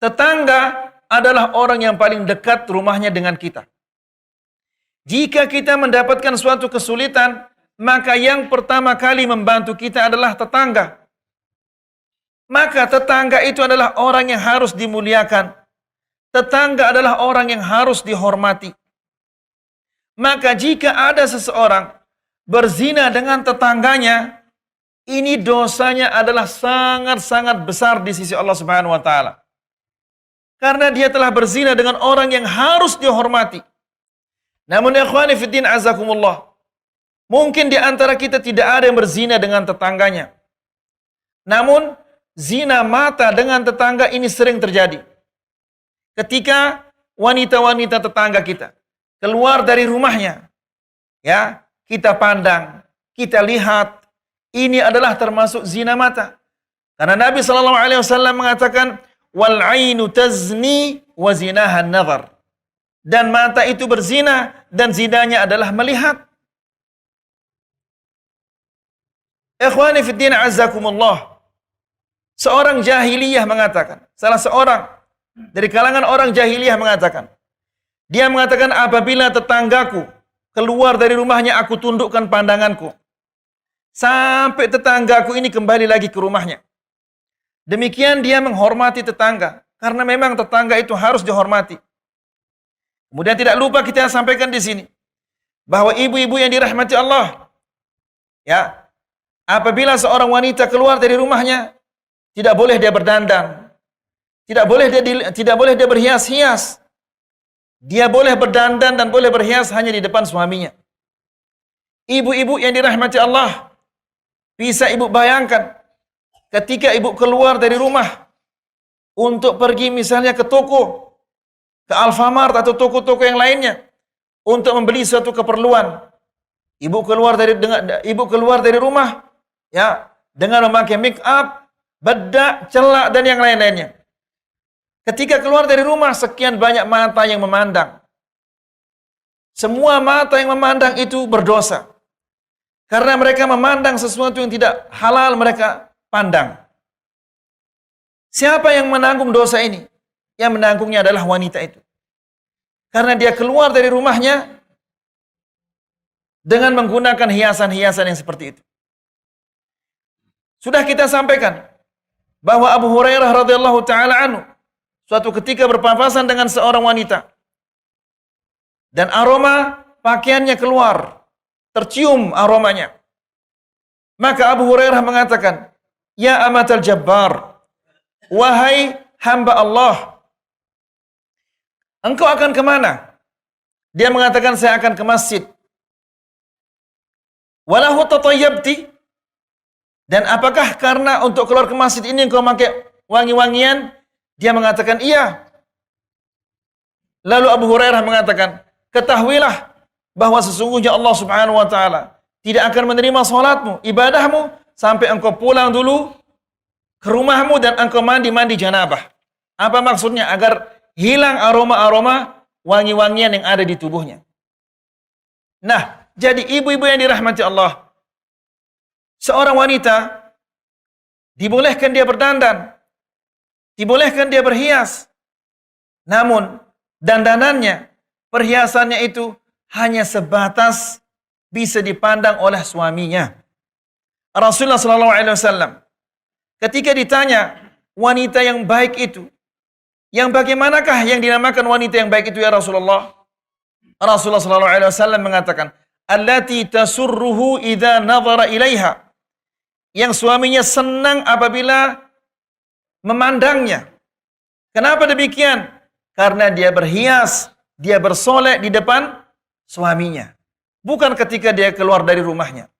Tetangga adalah orang yang paling dekat rumahnya dengan kita. Jika kita mendapatkan suatu kesulitan, maka yang pertama kali membantu kita adalah tetangga. Maka tetangga itu adalah orang yang harus dimuliakan. Tetangga adalah orang yang harus dihormati. Maka jika ada seseorang berzina dengan tetangganya, ini dosanya adalah sangat-sangat besar di sisi Allah Subhanahu wa taala. Karena dia telah berzina dengan orang yang harus dihormati. Namun ya ikhwani fiddin azakumullah, mungkin di antara kita tidak ada yang berzina dengan tetangganya. Namun zina mata dengan tetangga ini sering terjadi. Ketika wanita-wanita tetangga kita keluar dari rumahnya, ya, kita pandang, kita lihat, ini adalah termasuk zina mata. Karena Nabi SAW mengatakan, wal ainu tazni wa zinaha an-nazar. Dan mata itu berzina dan zinanya adalah melihat. Ikhwani fid din azzakumullah. Seorang jahiliyah mengatakan, salah seorang dari kalangan orang jahiliyah mengatakan, dia mengatakan apabila tetanggaku keluar dari rumahnya aku tundukkan pandanganku sampai tetanggaku ini kembali lagi ke rumahnya. Demikian dia menghormati tetangga karena memang tetangga itu harus dihormati. Kemudian tidak lupa kita sampaikan di sini bahwa ibu-ibu yang dirahmati Allah, ya, apabila seorang wanita keluar dari rumahnya tidak boleh dia berdandan, tidak boleh dia berhias-hias. Dia boleh berdandan dan boleh berhias hanya di depan suaminya. Ibu-ibu yang dirahmati Allah, bisa ibu bayangkan ketika ibu keluar dari rumah untuk pergi misalnya ke toko, ke Alfamart atau toko-toko yang lainnya untuk membeli suatu keperluan. Ibu keluar dari rumah, ya, dengan memakai make up, bedak, celak dan yang lain-lainnya. Ketika keluar dari rumah, sekian banyak mata yang memandang. Semua mata yang memandang itu berdosa. Karena mereka memandang sesuatu yang tidak halal mereka pandang. Siapa yang menanggung dosa ini? Yang menanggungnya adalah wanita itu. Karena dia keluar dari rumahnya dengan menggunakan hiasan-hiasan yang seperti itu. Sudah kita sampaikan bahwa Abu Hurairah radhiyallahu taala anhu suatu ketika berpapasan dengan seorang wanita dan aroma pakaiannya keluar, tercium aromanya. Maka Abu Hurairah mengatakan, "Ya amatal jabbar, wahai hamba Allah, engkau akan kemana?" Dia mengatakan, "Saya akan ke masjid." "Walahu tatayyabti?" Dan apakah karena untuk keluar ke masjid ini engkau pakai wangi-wangian? Dia mengatakan, "Iya." Lalu Abu Hurairah mengatakan, "Ketahuilah bahwa sesungguhnya Allah Subhanahu wa taala tidak akan menerima salatmu, ibadahmu sampai engkau pulang dulu ke rumahmu dan engkau mandi janabah." Apa maksudnya? Agar hilang aroma-aroma wangi-wangian yang ada di tubuhnya. Nah, jadi ibu-ibu yang dirahmati Allah, seorang wanita dibolehkan dia berdandan, dibolehkan dia berhias. Namun dandanannya, perhiasannya itu hanya sebatas bisa dipandang oleh suaminya. Rasulullah SAW ketika ditanya wanita yang baik itu, yang bagaimanakah yang dinamakan wanita yang baik itu ya Rasulullah? Rasulullah SAW mengatakan, allati tasurruhu idza nadhara ilaiha. Yang suaminya senang apabila memandangnya. Kenapa demikian? Karena dia berhias, dia bersolek di depan suaminya. Bukan ketika dia keluar dari rumahnya.